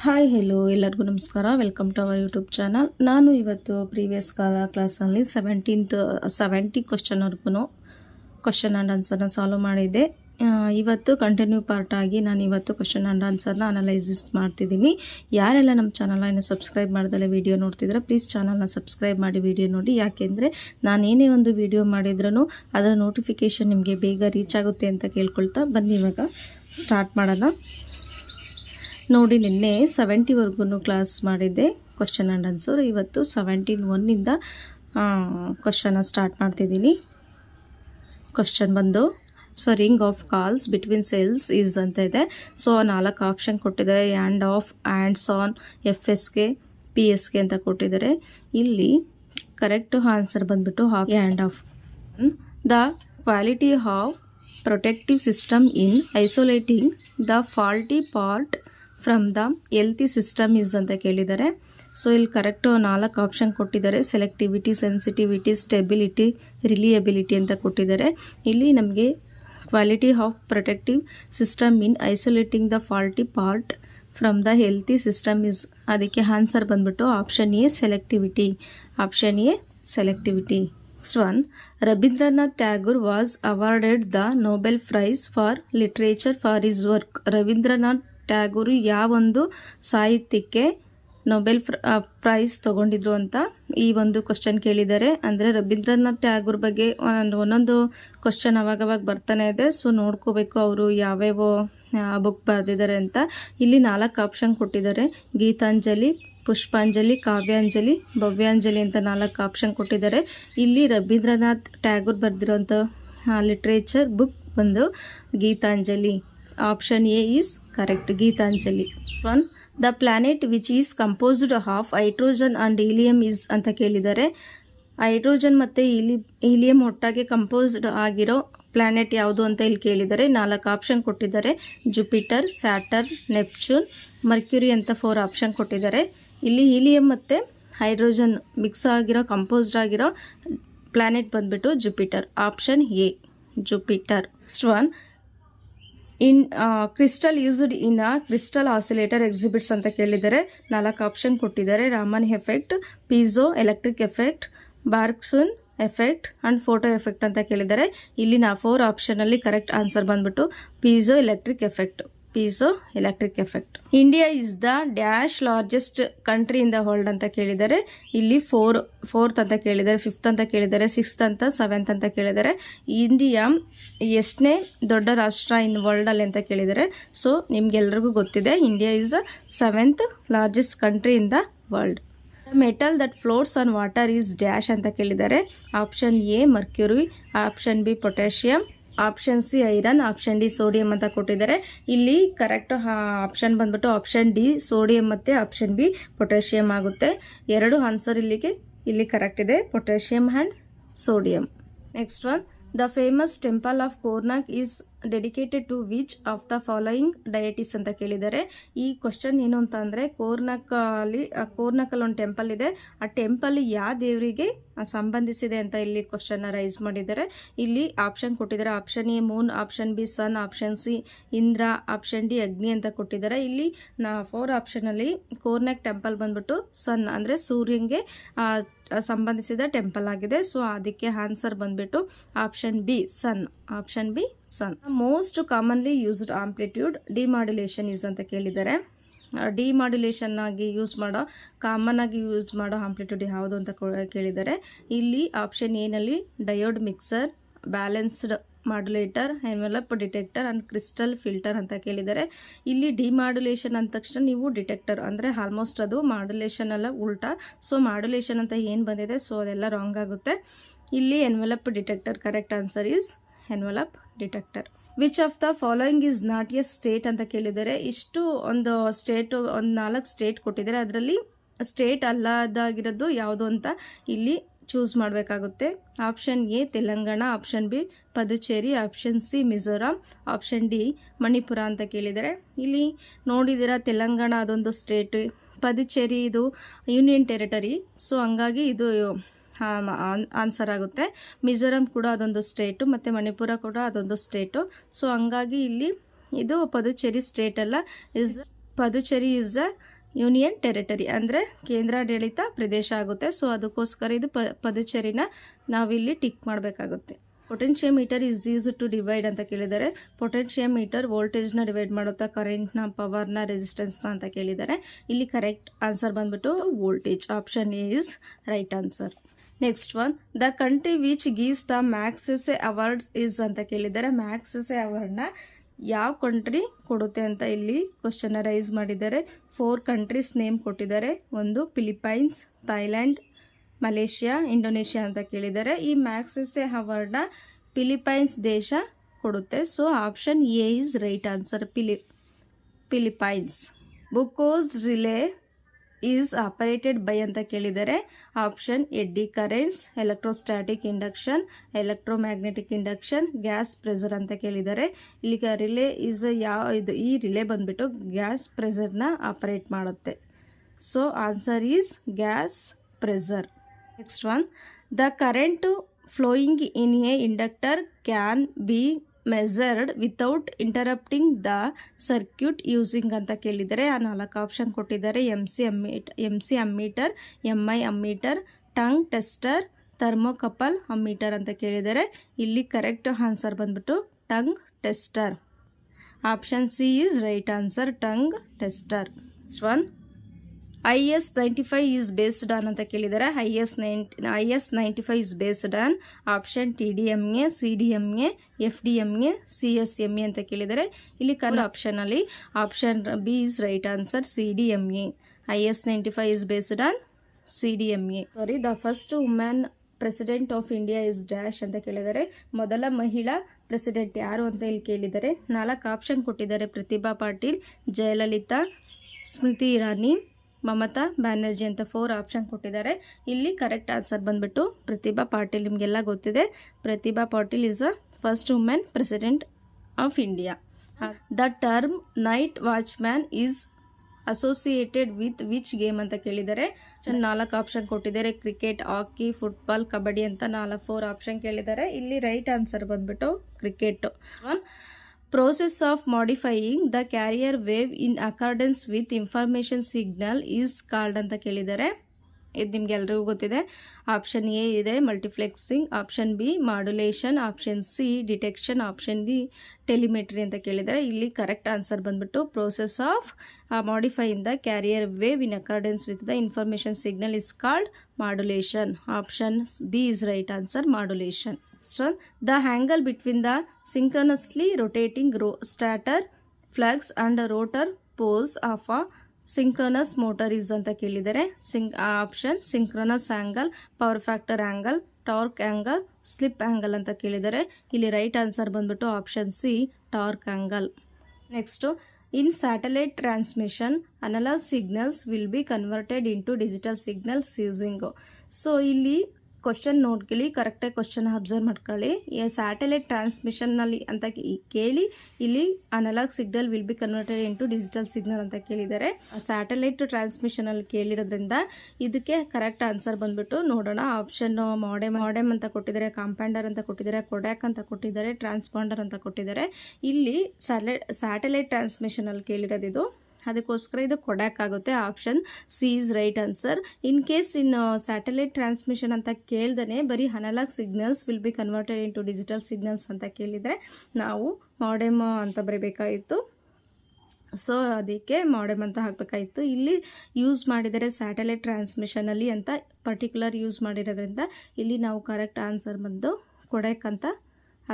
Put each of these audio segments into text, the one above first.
Hi hello ಎಲ್ಲರಿಗೂ ನಮಸ್ಕಾರ. Welcome to our YouTube channel. ನಾನು ಇವತ್ತು ಪ್ರೀವಿಯಸ್ ಕ್ಲಾಸಲ್ಲಿ 70 ಕ್ವಶನ್ವರೆಗೂ ಕ್ವಶನ್ ಆ್ಯಂಡ್ ಆನ್ಸರ್ನ ಸಾಲ್ವ್ ಮಾಡಿದ್ದೆ. ಇವತ್ತು ಕಂಟಿನ್ಯೂ ಪಾರ್ಟ್ ಆಗಿ ನಾನು ಇವತ್ತು ಕ್ವಶನ್ ಆ್ಯಂಡ್ ಆನ್ಸರ್ನ ಅನಲೈಸಿಸ್ ಮಾಡ್ತಿದ್ದೀನಿ. ಯಾರೆಲ್ಲ ನಮ್ಮ ಚಾನಲ್ನ ಇನ್ನೂ ಸಬ್ಸ್ಕ್ರೈಬ್ ಮಾಡ್ದಲ್ಲೇ ವಿಡಿಯೋ ನೋಡ್ತಿದ್ರೆ ಪ್ಲೀಸ್ ಚಾನಲ್ನ ಸಬ್ಸ್ಕ್ರೈಬ್ ಮಾಡಿ ವಿಡಿಯೋ ನೋಡಿ. ಯಾಕೆಂದರೆ ನಾನೇನೇ ಒಂದು ವಿಡಿಯೋ ಮಾಡಿದ್ರೂ ಅದರ ನೋಟಿಫಿಕೇಷನ್ ನಿಮಗೆ ಬೇಗ ರೀಚ್ ಆಗುತ್ತೆ ಅಂತ ಕೇಳ್ಕೊಳ್ತಾ ಬನ್ನಿ ಇವಾಗ ಸ್ಟಾರ್ಟ್ ಮಾಡೋಣ. ನೋಡಿ, ನಿನ್ನೆ 70ವರೆಗೂ ಕ್ಲಾಸ್ ಮಾಡಿದ್ದೆ ಕ್ವಶನ್ ಆ್ಯಂಡ್ ಆನ್ಸರ್. ಇವತ್ತು 71ಇಂದ ಕ್ವಶನ್ನ ಸ್ಟಾರ್ಟ್ ಮಾಡ್ತಿದ್ದೀನಿ. ಕ್ವಶನ್ ಬಂದು ring of calls between cells is ಅಂತ ಇದೆ. ಸೊ 4 ಆಪ್ಷನ್ ಕೊಟ್ಟಿದ್ದಾರೆ. ಆ್ಯಂಡ್ ಆಫ್, ಆ್ಯಂಡ್ಸ್ ಆನ್, FSಗೆ, PSಗೆ ಅಂತ ಕೊಟ್ಟಿದ್ದಾರೆ. ಇಲ್ಲಿ ಕರೆಕ್ಟ್ ಆನ್ಸರ್ ಬಂದ್ಬಿಟ್ಟು and off. The quality of protective system in isolating the faulty part from the healthy system is ಅಂತ ಕೇಳಿದ್ದಾರೆ. ಸೊ ಇಲ್ಲಿ ಕರೆಕ್ಟು 4 ಆಪ್ಷನ್ ಕೊಟ್ಟಿದ್ದಾರೆ. ಸೆಲೆಕ್ಟಿವಿಟಿ, ಸೆನ್ಸಿಟಿವಿಟಿ, ಸ್ಟೆಬಿಲಿಟಿ, ರಿಲಿಯಬಿಲಿಟಿ ಅಂತ ಕೊಟ್ಟಿದ್ದಾರೆ. ಇಲ್ಲಿ ನಮಗೆ quality of protective system in isolating the faulty part from the healthy system is, ಅದಕ್ಕೆ answer ಬಂದ್ಬಿಟ್ಟು option A selectivity. Option A selectivity. One, Rabindranath Tagore was awarded the Nobel Prize for Literature for his work. Rabindranath Tagore ಯಾವೊಂದು ಸಾಹಿತ್ಯಕ್ಕೆ Nobel prize ತಗೊಂಡಿದ್ರು ಅಂತ ಈ ಒಂದು question ಕೇಳಿದ್ದಾರೆ. ಅಂದರೆ ರವೀಂದ್ರನಾಥ್ ಟ್ಯಾಗೋರ್ ಬಗ್ಗೆ ಒಂದೊಂದು ಕ್ವಶನ್ ಅವಾಗವಾಗ ಬರ್ತಾನೆ ಇದೆ. ಸೊ ನೋಡ್ಕೋಬೇಕು ಅವರು ಯಾವ್ಯಾವ ಬುಕ್ ಬರೆದಿದ್ದಾರೆ ಅಂತ. ಇಲ್ಲಿ 4 ಆಪ್ಷನ್ ಕೊಟ್ಟಿದ್ದಾರೆ. ಗೀತಾಂಜಲಿ, ಪುಷ್ಪಾಂಜಲಿ, ಕಾವ್ಯಾಂಜಲಿ, ಭವ್ಯಾಂಜಲಿ ಅಂತ 4 ಆಪ್ಷನ್ ಕೊಟ್ಟಿದ್ದಾರೆ. ಇಲ್ಲಿ ರವೀಂದ್ರನಾಥ್ ಟ್ಯಾಗೋರ್ ಬರೆದಿರೋಂಥ ಲಿಟ್ರೇಚರ್ ಬುಕ್ ಬಂದು Gitanjali. Option A is correct, Gitanjali. 1, the planet which is composed of hydrogen and helium is ಅಂತ ಕೇಳಿದ್ದಾರೆ. ಹೈಡ್ರೋಜನ್ ಮತ್ತು ಹೀಲಿಯಂ ಒಟ್ಟಾಗಿ ಕಂಪೋಸ್ಡ್ ಆಗಿರೋ ಪ್ಲಾನೆಟ್ ಯಾವುದು ಅಂತ ಇಲ್ಲಿ ಕೇಳಿದ್ದಾರೆ. 4 ಆಪ್ಷನ್ ಕೊಟ್ಟಿದ್ದಾರೆ. ಜುಪಿಟರ್, ಸ್ಯಾಟರ್ನ್, ನೆಪ್ಚೂನ್, ಮರ್ಕ್ಯುರಿ ಅಂತ 4 ಆಪ್ಷನ್ ಕೊಟ್ಟಿದ್ದಾರೆ. ಇಲ್ಲಿ ಹೀಲಿಯಂ ಮತ್ತು ಹೈಡ್ರೋಜನ್ ಮಿಕ್ಸ್ ಆಗಿರೋ ಕಂಪೋಸ್ಡ್ ಆಗಿರೋ ಪ್ಲಾನೆಟ್ ಬಂದ್ಬಿಟ್ಟು Jupiter. Option A Jupiter. Next one, in crystal used in a crystal oscillator exhibits ಅಂತ ಕೇಳಿದ್ದಾರೆ. 4 ಆಪ್ಷನ್ ಕೊಟ್ಟಿದ್ದಾರೆ. Raman effect, piezo electric effect, Barkhausen effect and photo effect ಅಂತ ಕೇಳಿದ್ದಾರೆ. ಇಲ್ಲಿ 4 ಆಪ್ಷನಲ್ಲಿ ಕರೆಕ್ಟ್ ಆನ್ಸರ್ ಬಂದ್ಬಿಟ್ಟು piezo electric effect. Piezo electric effect. India is the dash largest country in the world ಅಂತ ಕೇಳಿದ್ದಾರೆ. ಇಲ್ಲಿ 4th ಅಂತ ಕೇಳಿದ್ದಾರೆ, 5th ಅಂತ ಕೇಳಿದ್ದಾರೆ, 6th ಅಂತ, 7th ಅಂತ ಕೇಳಿದ್ದಾರೆ. ಇಂಡಿಯಾ ಎಷ್ಟನೇ ದೊಡ್ಡ ರಾಷ್ಟ್ರ ಇನ್ ವರ್ಲ್ಡ್ ಅಲ್ಲಿ ಅಂತ ಕೇಳಿದ್ದಾರೆ. ಸೊ ನಿಮ್ಗೆಲ್ರಿಗೂ ಗೊತ್ತಿದೆ, India is 7th largest country in the world. Metal that floats on water is dash ಅಂತ ಕೇಳಿದ್ದಾರೆ. Option A mercury, option B potassium, option C iron, option D sodium ಅಂತ ಕೊಟ್ಟಿದ್ದಾರೆ. ಇಲ್ಲಿ ಕರೆಕ್ಟ್ ಆಪ್ಷನ್ ಬಂದ್ಬಿಟ್ಟು ಆಪ್ಷನ್ ಡಿ ಸೋಡಿಯಂ ಮತ್ತು option B potassium ಆಗುತ್ತೆ. 2 answer ಇಲ್ಲಿ correct ಇದೆ, potassium and sodium. Next one, the famous temple of Konark is dedicated to which of the following ಡಯಟೀಸ್ ಅಂತ ಕೇಳಿದ್ದಾರೆ. ಈ ಕ್ವಶನ್ ಏನು ಅಂತ ಅಂದರೆ ಕೋರ್ನಾಕಲ್ಲಿ ಒಂದು ಟೆಂಪಲ್ ಇದೆ. ಆ ಟೆಂಪಲ್ ಯಾವ ದೇವರಿಗೆ ಸಂಬಂಧಿಸಿದೆ ಅಂತ ಇಲ್ಲಿ ಕ್ವಶನ್ನ ರೈಸ್ ಮಾಡಿದ್ದಾರೆ. ಇಲ್ಲಿ ಆಪ್ಷನ್ ಕೊಟ್ಟಿದ್ದಾರೆ. Option A moon, option B sun, option C Indra, option D Agni ಅಂತ ಕೊಟ್ಟಿದ್ದಾರೆ. ಇಲ್ಲಿ 4 ಆಪ್ಷನಲ್ಲಿ ಕೋರ್ನಾಕ್ ಟೆಂಪಲ್ ಬಂದ್ಬಿಟ್ಟು ಸನ್ ಅಂದರೆ ಸೂರ್ಯನಿಗೆ ಸಂಬಂಧಿಸಿದ ಟೆಂಪಲ್ ಆಗಿದೆ. ಸೊ ಅದಕ್ಕೆ ಆನ್ಸರ್ ಬಂದ್ಬಿಟ್ಟು option B sun. Option B sun. Most commonly used amplitude demodulation is ಅಂತ ಕೇಳಿದ್ದಾರೆ. ಡಿಮಾಡ್ಯುಲೇಷನ್ ಆಗಿ ಕಾಮನ್ ಆಗಿ ಯೂಸ್ ಮಾಡೋ ಆಂಪ್ಲಿಟ್ಯೂಡ್ ಯಾವುದು ಅಂತ ಕೇಳಿದ್ದಾರೆ. ಇಲ್ಲಿ ಆಪ್ಷನ್ ಎನಲ್ಲಿ diode mixer, balanced modulator, envelope detector and crystal filter ಅಂತ ಕೇಳಿದ್ದಾರೆ. ಇಲ್ಲಿ ಡಿಮಾಡ್ಯುಲೇಷನ್ ಅಂದ ತಕ್ಷಣ ನೀವು ಡಿಟೆಕ್ಟರ್ ಅಂದರೆ ಆಲ್ಮೋಸ್ಟ್ ಅದು ಮಾಡ್ಯುಲೇಷನ್ ಎಲ್ಲ ಉಲ್ಟಾ. ಸೊ ಮಾಡ್ಯುಲೇಷನ್ ಅಂತ ಏನು ಬಂದಿದೆ, ಸೊ ಅದೆಲ್ಲ ರಾಂಗ್ ಆಗುತ್ತೆ. ಇಲ್ಲಿ envelope detector. Correct answer is envelope detector. Which of the following is not A state ಅಂತ ಕೇಳಿದ್ದಾರೆ. ಇಷ್ಟು ಒಂದು 4 ಸ್ಟೇಟ್ ಕೊಟ್ಟಿದ್ದಾರೆ. ಅದರಲ್ಲಿ ಸ್ಟೇಟ್ ಅಲ್ಲದಾಗಿರೋದು ಯಾವುದು ಅಂತ ಇಲ್ಲಿ ಚೂಸ್ ಮಾಡಬೇಕಾಗುತ್ತೆ. Option A Telangana, option B Puducherry, option C Mizoram, option D Manipur ಅಂತ ಕೇಳಿದ್ದಾರೆ. ಇಲ್ಲಿ ನೋಡಿದ್ದೀರಾ, ತೆಲಂಗಾಣ ಅದೊಂದು ಸ್ಟೇಟ್, ಪದುಚೇರಿ ಇದು ಯೂನಿಯನ್ ಟೆರಿಟರಿ. ಸೊ ಹಂಗಾಗಿ ಇದು ಆನ್ಸರ್ ಆಗುತ್ತೆ. ಮಿಜೋರಾಂ ಕೂಡ ಅದೊಂದು ಸ್ಟೇಟು ಮತ್ತು ಮಣಿಪುರ ಕೂಡ ಅದೊಂದು ಸ್ಟೇಟು. ಸೊ ಹಂಗಾಗಿ ಇಲ್ಲಿ ಇದು ಪದುಚೇರಿ ಸ್ಟೇಟ್ ಅಲ್ಲ, is Puducherry is a union territory, ಅಂದರೆ ಕೇಂದ್ರಾಡಳಿತ ಪ್ರದೇಶ ಆಗುತ್ತೆ. ಸೊ ಅದಕ್ಕೋಸ್ಕರ ಇದು ಪದುಚೇರಿನ ನಾವಿಲ್ಲಿ ಟಿಕ್ ಮಾಡಬೇಕಾಗುತ್ತೆ. Potentiometer is use to divide ಅಂತ ಕೇಳಿದ್ದಾರೆ. ಪೊಟೆನ್ಷಿಯೋಮೀಟರ್ ವೋಲ್ಟೇಜ್ನ ಡಿವೈಡ್ ಮಾಡುತ್ತಾ, ಕರೆಂಟ್ನ, ಪವರ್ನ, ರೆಸಿಸ್ಟೆನ್ಸ್ನ ಅಂತ ಕೇಳಿದ್ದಾರೆ. ಇಲ್ಲಿ ಕರೆಕ್ಟ್ ಆನ್ಸರ್ ಬಂದ್ಬಿಟ್ಟು voltage. Option A is right answer. Next one, the country which gives the Magsaysay awards is ಅಂತ ಕೇಳಿದ್ದಾರೆ. ಮ್ಯಾಗ್ಸೆಸೆ ಅವಾರ್ಡ್ನ ಯಾವ ಕಂಟ್ರಿ ಕೊಡುತ್ತೆ ಅಂತ ಇಲ್ಲಿ ಕ್ವಶನ್ ರೈಸ್ ಮಾಡಿದ್ದಾರೆ. 4 ಕಂಟ್ರೀಸ್ ನೇಮ್ ಕೊಟ್ಟಿದ್ದಾರೆ. ಒಂದು ಫಿಲಿಪೈನ್ಸ್, ಥೈಲ್ಯಾಂಡ್, ಮಲೇಷಿಯಾ, ಇಂಡೋನೇಷಿಯಾ ಅಂತ ಕೇಳಿದ್ದಾರೆ. ಈ ಮ್ಯಾಗ್ಸೆಸೆ ಅವಾರ್ಡ್ನ ಫಿಲಿಪೈನ್ಸ್ ದೇಶ ಕೊಡುತ್ತೆ. So option A is right answer, Philippines. Buchholz relay is operated by ಅಂತ ಕೇಳಿದ್ದಾರೆ. Option eddy currents, electrostatic induction, electromagnetic induction, gas pressure ಅಂತ ಕೇಳಿದ್ದಾರೆ. ಇಲ್ಲಿ ರಿಲೇ ಈಸ್ ಈ ರಿಲೇ ಬಂದ್ಬಿಟ್ಟು ಗ್ಯಾಸ್ ಪ್ರೆಷರ್ನ ಆಪರೇಟ್ ಮಾಡುತ್ತೆ. So answer is gas pressure. Next one, the current flowing in a inductor can be measured without interrupting the circuit using ಅಂತ ಕೇಳಿದರೆ. ಆ 4 ಆಪ್ಷನ್ ಕೊಟ್ಟಿದ್ದಾರೆ. M C ammeter, MI ammeter, tongue tester, thermocouple ammeter ಅಂತ ಕೇಳಿದರೆ. ಇಲ್ಲಿ correct answer ಬಂದ್ಬಿಟ್ಟು tongue tester. Option C is right answer, tongue tester. Next one, IS-95 is based on ಅಂತ ಕೇಳಿದ್ದಾರೆ. IS-95 is based on option TDMA, CDMA, FDMA, CSMA ಅಂತ ಕೇಳಿದ್ದಾರೆ. ಇಲ್ಲಿ correct option ಅಲ್ಲಿ option B is right answer, CDMA. IS-95 is based on CDMA. The first women president of India is dash ಅಂತ ಕೇಳಿದ್ದಾರೆ. ಮೊದಲ ಮಹಿಳಾ ಪ್ರೆಸಿಡೆಂಟ್ ಯಾರು ಅಂತ ಇಲ್ಲಿ ಕೇಳಿದ್ದಾರೆ. 4 ಆಪ್ಷನ್ ಕೊಟ್ಟಿದ್ದಾರೆ. ಪ್ರತಿಭಾ ಪಾಟೀಲ್, ಜಯಲಲಿತಾ, ಸ್ಮೃತಿ ಇರಾನಿ, ಮಮತಾ ಬ್ಯಾನರ್ಜಿ ಅಂತ 4 ಆಪ್ಷನ್ ಕೊಟ್ಟಿದ್ದಾರೆ. ಇಲ್ಲಿ ಕರೆಕ್ಟ್ ಆನ್ಸರ್ ಬಂದ್ಬಿಟ್ಟು ಪ್ರತಿಭಾ ಪಾಟೀಲ್. ನಿಮಗೆಲ್ಲ ಗೊತ್ತಿದೆ, Pratibha Patil is a first women president of India. The term night watchman is associated with which game ಅಂತ ಕೇಳಿದ್ದಾರೆ. 4 ಆಪ್ಷನ್ ಕೊಟ್ಟಿದ್ದಾರೆ. ಕ್ರಿಕೆಟ್, ಹಾಕಿ, ಫುಟ್ಬಾಲ್, ಕಬಡ್ಡಿ ಅಂತ 4 ಆಪ್ಷನ್ ಕೇಳಿದ್ದಾರೆ. ಇಲ್ಲಿ ರೈಟ್ ಆನ್ಸರ್ ಬಂದ್ಬಿಟ್ಟು cricket. Process of modifying the carrier wave in accordance with information signal is called ಅಂತ ಕೇಳಿದ್ದಾರೆ. ಇದು ನಿಮ್ಗೆ ಎಲ್ರಿಗೂ ಗೊತ್ತಿದೆ. ಆಪ್ಷನ್ ಎ ಇದೆ multiplexing, option B modulation, option C detection, option D telemetry ಅಂತ ಕೇಳಿದ್ದಾರೆ. ಇಲ್ಲಿ ಕರೆಕ್ಟ್ ಆನ್ಸರ್ ಬಂದ್ಬಿಟ್ಟು process of modifying the carrier wave in accordance with the information signal is called modulation. Option B is right answer, modulation. The angle between the synchronously rotating stator flags and rotor poles of a synchronous motor is ಅಂತ ಕೇಳಿದರೆ. Option synchronous angle, power factor angle, torque angle, slip angle ಅಂತ ಕೇಳಿದರೆ. ಇಲ್ಲಿ right answer ಬಂದ್ಬಿಟ್ಟು option C, torque angle. Next, in satellite transmission analogue signals will be converted into digital signals using. So ಇಲ್ಲಿ question ನೋಡ್ಕೊಳ್ಳಿ, ಕರೆಕ್ಟಾಗಿ question observe ಮಾಡ್ಕೊಳ್ಳಿ. Satellite ಟ್ರಾನ್ಸ್ಮಿಷನ್ನಲ್ಲಿ ಅಂತ ಕೇಳಿ ಇಲ್ಲಿ analogue signal will be converted into digital signal ಅಂತ ಕೇಳಿದ್ದಾರೆ. ಸ್ಯಾಟಲೈಟ್ ಟ್ರಾನ್ಸ್ಮಿಷನಲ್ಲಿ ಕೇಳಿರೋದ್ರಿಂದ ಇದಕ್ಕೆ ಕರೆಕ್ಟ್ ಆನ್ಸರ್ ಬಂದ್ಬಿಟ್ಟು ನೋಡೋಣ. ಆಪ್ಷನ್ ಮಾಡೆಮ್ ಅಂತ ಕೊಟ್ಟಿದ್ದಾರೆ, ಕಾಂಪೌಂಡರ್ ಅಂತ ಕೊಟ್ಟಿದ್ದಾರೆ, ಕೊಡ್ಯಾಕ್ ಅಂತ ಕೊಟ್ಟಿದ್ದಾರೆ, ಟ್ರಾನ್ಸ್ಪಾಂಡರ್ ಅಂತ ಕೊಟ್ಟಿದ್ದಾರೆ. ಇಲ್ಲಿ ಸ್ಯಾಟಲೈಟ್ ಟ್ರಾನ್ಸ್ಮಿಷನಲ್ಲಿ ಕೇಳಿರೋದು ಇದು, ಅದಕ್ಕೋಸ್ಕರ ಇದು ಕೊಡ್ಯಾಕ್ ಆಗುತ್ತೆ. Option C is right answer. In case in satellite transmission ಅಂತ ಕೇಳ್ದೇ ಬರೀ analogue signals will be converted into digital signals ಅಂತ ಕೇಳಿದರೆ ನಾವು ಮಾಡೆಮ್ ಅಂತ ಬರೀಬೇಕಾಗಿತ್ತು. ಸೊ ಅದಕ್ಕೆ ಮಾಡೆಮ್ ಅಂತ ಹಾಕಬೇಕಾಗಿತ್ತು. ಇಲ್ಲಿ ಯೂಸ್ ಮಾಡಿದರೆ ಸ್ಯಾಟಲೈಟ್ ಟ್ರಾನ್ಸ್ಮಿಷನಲ್ಲಿ ಅಂತ ಪರ್ಟಿಕ್ಯುಲರ್ ಯೂಸ್ ಮಾಡಿರೋದ್ರಿಂದ ಇಲ್ಲಿ ನಾವು ಕರೆಕ್ಟ್ ಆನ್ಸರ್ ಬಂದು ಕೊಡ್ಯಾಕ್ ಅಂತ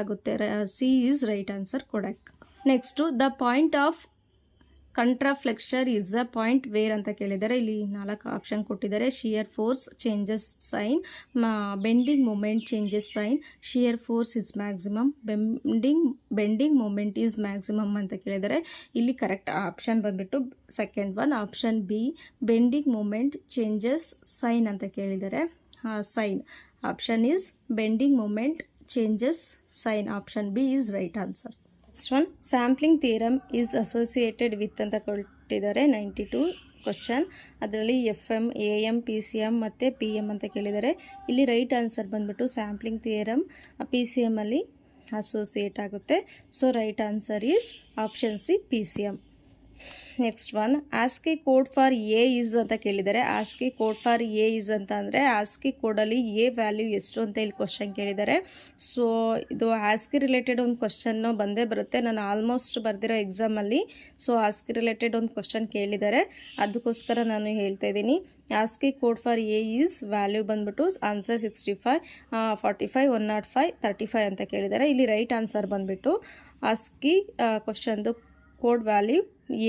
ಆಗುತ್ತೆ. C is right answer, Kodak. Next, the point of contraflexure is a point where ಅಂತ ಕೇಳಿದ್ದಾರೆ. ಇಲ್ಲಿ 4 ಆಪ್ಷನ್ ಕೊಟ್ಟಿದ್ದಾರೆ. Shear force changes sign, bending moment changes sign, shear force is maximum, bending moment is maximum ಅಂತ ಕೇಳಿದ್ದಾರೆ. ಇಲ್ಲಿ correct option ಬಂದ್ಬಿಟ್ಟು second one, option B bending moment changes sign ಅಂತ ಕೇಳಿದ್ದಾರೆ. Sign option is bending moment changes sign. Option B is right answer. Next one, sampling theorem is associated with ಅಂತ ಕೊಟ್ಟಿದ್ದಾರೆ. 92 question. ಅದರಲ್ಲಿ FM, AM, PCM ಮತ್ತು PM ಅಂತ ಕೇಳಿದ್ದಾರೆ. ಇಲ್ಲಿ right answer ಬಂದ್ಬಿಟ್ಟು ಸ್ಯಾಂಪ್ಲಿಂಗ್ ಥಿಯರಮ್ PCM ಅಲ್ಲಿ ಅಸೋಸಿಯೇಟ್ ಆಗುತ್ತೆ. So right answer is option C, PCM. Next one ASCII code for A is ಅಂತ ಕೇಳಿದ್ದಾರೆ. ASCII code for A is ಅಂತ ಅಂದರೆ ಆಸ್ಕಿ ಕೋಡಲ್ಲಿ ಎ ವ್ಯಾಲ್ಯೂ ಎಷ್ಟು ಅಂತ ಇಲ್ಲಿ ಕ್ವಶನ್ ಕೇಳಿದ್ದಾರೆ. ಸೊ ಇದು ಆಸ್ಕಿ ರಿಲೇಟೆಡ್ ಒಂದು ಕ್ವಶನ್ನು ಬಂದೇ ಬರುತ್ತೆ. ನಾನು ಆಲ್ಮೋಸ್ಟ್ ಬರ್ದಿರೋ ಎಕ್ಸಾಮಲ್ಲಿ ಸೊ ಆಸ್ಕಿ ರಿಲೇಟೆಡ್ ಒಂದು ಕ್ವಶನ್ ಕೇಳಿದ್ದಾರೆ, ಅದಕ್ಕೋಸ್ಕರ ನಾನು ಹೇಳ್ತಾ ಇದ್ದೀನಿ. ASCII code for A is value ಬಂದ್ಬಿಟ್ಟು ಆನ್ಸರ್ 65, 45, 105, 35 ಅಂತ ಕೇಳಿದ್ದಾರೆ. ಇಲ್ಲಿ ರೈಟ್ ಆನ್ಸರ್ ಬಂದ್ಬಿಟ್ಟು ಆಸ್ಕಿ ಕ್ವಶನ್ದು ಕೋಡ್ ವ್ಯಾಲ್ಯೂ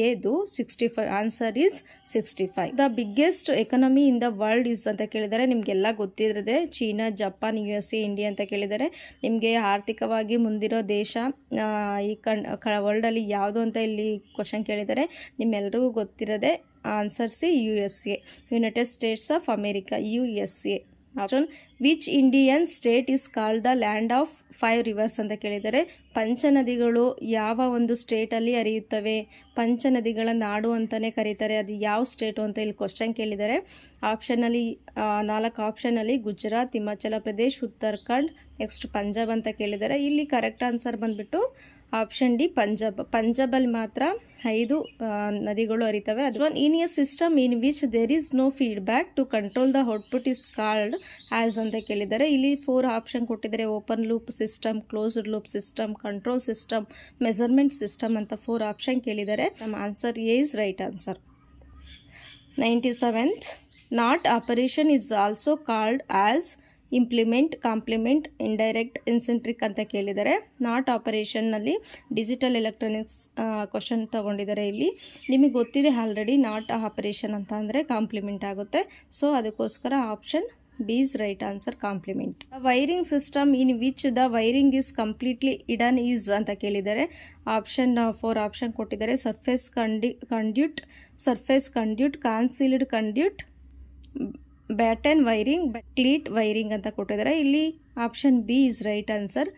ಎದು 65, answer is 65. The biggest economy in the world is ಅಂತ ಕೇಳಿದ್ದಾರೆ. ನಿಮಗೆಲ್ಲ ಗೊತ್ತಿರೋದೆ ಚೀನಾ, ಜಪಾನ್, USA, ಇಂಡಿಯಾ ಅಂತ ಕೇಳಿದ್ದಾರೆ. ನಿಮಗೆ ಆರ್ಥಿಕವಾಗಿ ಮುಂದಿರೋ ದೇಶ ಈ ವರ್ಲ್ಡಲ್ಲಿ ಯಾವುದು ಅಂತ ಇಲ್ಲಿ ಕ್ವಶನ್ ಕೇಳಿದ್ದಾರೆ. ನಿಮ್ಮೆಲ್ಲರಿಗೂ ಗೊತ್ತಿರೋದೆ answer C USA, United States of America, USA. Option which Indian state is called the land of 5 rivers ಅಂತ ಕೇಳಿದ್ದಾರೆ. ಪಂಚನದಿಗಳು ಯಾವ ಒಂದು ಸ್ಟೇಟಲ್ಲಿ ಹರಿಯುತ್ತವೆ, ಪಂಚನದಿಗಳ ನಾಡು ಅಂತಲೇ ಕರೀತಾರೆ, ಅದು ಯಾವ ಸ್ಟೇಟು ಅಂತ ಇಲ್ಲಿ ಕ್ವಶನ್ ಕೇಳಿದ್ದಾರೆ. ಆಪ್ಷನಲ್ಲಿ 4 ಆಪ್ಷನಲ್ಲಿ ಗುಜರಾತ್, ಹಿಮಾಚಲ ಪ್ರದೇಶ್, ಉತ್ತರಾಖಂಡ್, ನೆಕ್ಸ್ಟ್ ಪಂಜಾಬ್ ಅಂತ ಕೇಳಿದ್ದಾರೆ. ಇಲ್ಲಿ ಕರೆಕ್ಟ್ ಆನ್ಸರ್ ಬಂದ್ಬಿಟ್ಟು ಆಪ್ಷನ್ ಡಿ ಪಂಜಾಬ್. ಪಂಜಾಬಲ್ಲಿ ಮಾತ್ರ 5 ನದಿಗಳು ಹರಿತವೆ. ಅದು in a system in which there is no feedback to control the output is called as ಅಂತ ಕೇಳಿದ್ದಾರೆ. ಇಲ್ಲಿ 4 ಆಪ್ಷನ್ ಕೊಟ್ಟಿದ್ದಾರೆ. Open loop system, closed loop system, control system, measurement system ಅಂತ 4 ಆಪ್ಷನ್ ಕೇಳಿದ್ದಾರೆ. ನಮ್ಮ answer A is right answer. 97th not operation is also called as implement, complement, indirect, eccentric ಅಂತ ಕೇಳಿದ್ದಾರೆ. Not ಆಪರೇಷನ್ನಲ್ಲಿ ಡಿಜಿಟಲ್ ಎಲೆಕ್ಟ್ರಾನಿಕ್ಸ್ ಕ್ವಶನ್ ತಗೊಂಡಿದ್ದಾರೆ. ಇಲ್ಲಿ ನಿಮಗೆ ಗೊತ್ತಿದೆ ಆಲ್ರೆಡಿ ನಾಟ್ ಆಪರೇಷನ್ ಅಂತ ಅಂದರೆ ಕಾಂಪ್ಲಿಮೆಂಟ್ ಆಗುತ್ತೆ. ಸೊ ಅದಕ್ಕೋಸ್ಕರ option B is right answer, complement. Wiring system in which the wiring is completely hidden is ಅಂತ ಕೇಳಿದ್ದಾರೆ. ಆಪ್ಷನ್ 4 ಆಪ್ಷನ್ ಕೊಟ್ಟಿದ್ದಾರೆ. Surface conduit, surface conduit, concealed conduit, batten wiring, cleat wiring ಅಂತ ಕೊಟ್ಟಿದ್ದಾರೆ. ಇಲ್ಲಿ option B is right answer,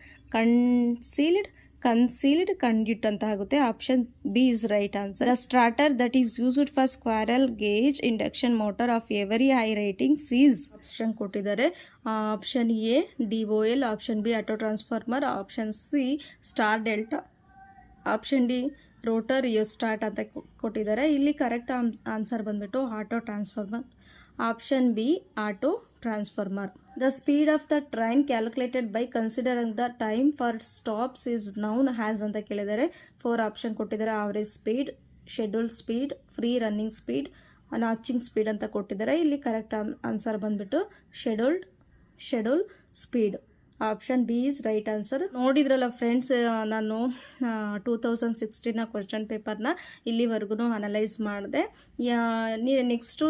concealed conduit ಅಂತ ಆಗುತ್ತೆ. Option B is right answer. The starter that is used for squirrel cage induction motor of every high rating ಸೀಸ್ ಆಪ್ಷನ್ ಕೊಟ್ಟಿದ್ದಾರೆ. Option A DOL, option B auto transformer, option C star delta, option D rotor rheostat ಅಂತ ಕೊಟ್ಟಿದ್ದಾರೆ. ಇಲ್ಲಿ correct answer ಬಂದ್ಬಿಟ್ಟು auto transformer, option B auto transformer. The speed of the train calculated by considering the time for stops is noun has ಅಂತ ಕೇಳಿದ್ದಾರೆ. 4 option ಕೊಟ್ಟಿದ್ದಾರೆ. Average speed, schedule speed, free running speed, ನಾಚಿಂಗ್ speed ಅಂತ ಕೊಟ್ಟಿದ್ದಾರೆ. ಇಲ್ಲಿ correct answer ಬಂದ್ಬಿಟ್ಟು schedule speed, option B is right answer. ನೋಡಿದ್ರಲ್ಲ friends, ನಾನು 2016 question ಪೇಪರ್ನ ಇಲ್ಲಿವರೆಗೂ ಅನಲೈಸ್ ಮಾಡಿದೆ. ನೆಕ್ಸ್ಟು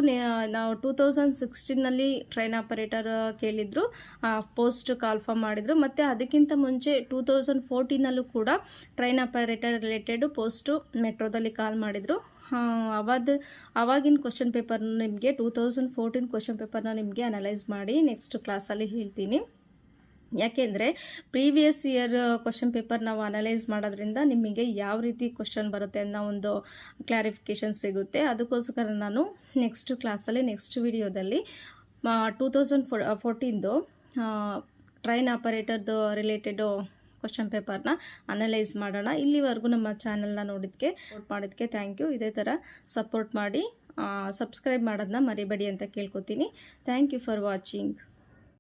ನಾವು 2016ನಲ್ಲಿ ಟ್ರೈನ್ ಆಪರೇಟರ್ ಕೇಳಿದ್ರು, ಪೋಸ್ಟ್ ಕಾಲ್ಫಾರ್ಮ್ ಮಾಡಿದ್ರು, ಮತ್ತು ಅದಕ್ಕಿಂತ ಮುಂಚೆ 2014ನಲ್ಲೂ ಕೂಡ ಟ್ರೈನ್ ಆಪರೇಟರ್ ರಿಲೇಟೆಡ್ ಪೋಸ್ಟು ಮೆಟ್ರೋದಲ್ಲಿ ಕಾಲ್ ಮಾಡಿದರು. ಅವಾಗಿನ ಕ್ವಶನ್ ಪೇಪರ್ನ ನಿಮಗೆ 2014 ಕ್ವಶನ್ ಪೇಪರ್ನ ನಿಮಗೆ ಅನಲೈಸ್ ಮಾಡಿ ನೆಕ್ಸ್ಟ್ ಕ್ಲಾಸಲ್ಲಿ ಹೇಳ್ತೀನಿ. ಯಾಕೆಂದರೆ ಪ್ರೀವಿಯಸ್ ಇಯರ್ ಕ್ವಶನ್ ಪೇಪರ್ ನಾವು ಅನಲೈಸ್ ಮಾಡೋದ್ರಿಂದ ನಿಮಗೆ ಯಾವ ರೀತಿ ಕ್ವಶನ್ ಬರುತ್ತೆ ಅನ್ನೋ ಒಂದು ಕ್ಲಾರಿಫಿಕೇಷನ್ ಸಿಗುತ್ತೆ. ಅದಕ್ಕೋಸ್ಕರ ನಾನು ನೆಕ್ಸ್ಟ್ ಕ್ಲಾಸಲ್ಲಿ, ನೆಕ್ಸ್ಟ್ ವಿಡಿಯೋದಲ್ಲಿ 2014ದು ಟ್ರೈನ್ ಆಪರೇಟರ್ದು ರಿಲೇಟೆಡು ಕ್ವಶನ್ ಪೇಪರ್ನ ಅನಲೈಸ್ ಮಾಡೋಣ. ಇಲ್ಲಿವರೆಗೂ ನಮ್ಮ ಚಾನಲ್ನ ಮಾಡಿದ್ದಕ್ಕೆ ಥ್ಯಾಂಕ್ ಯು. ಇದೇ ಥರ ಸಪೋರ್ಟ್ ಮಾಡಿ, ಸಬ್ಸ್ಕ್ರೈಬ್ ಮಾಡೋದನ್ನ ಮರಿಬೇಡಿ ಅಂತ ಕೇಳ್ಕೊತೀನಿ. Thank you for watching.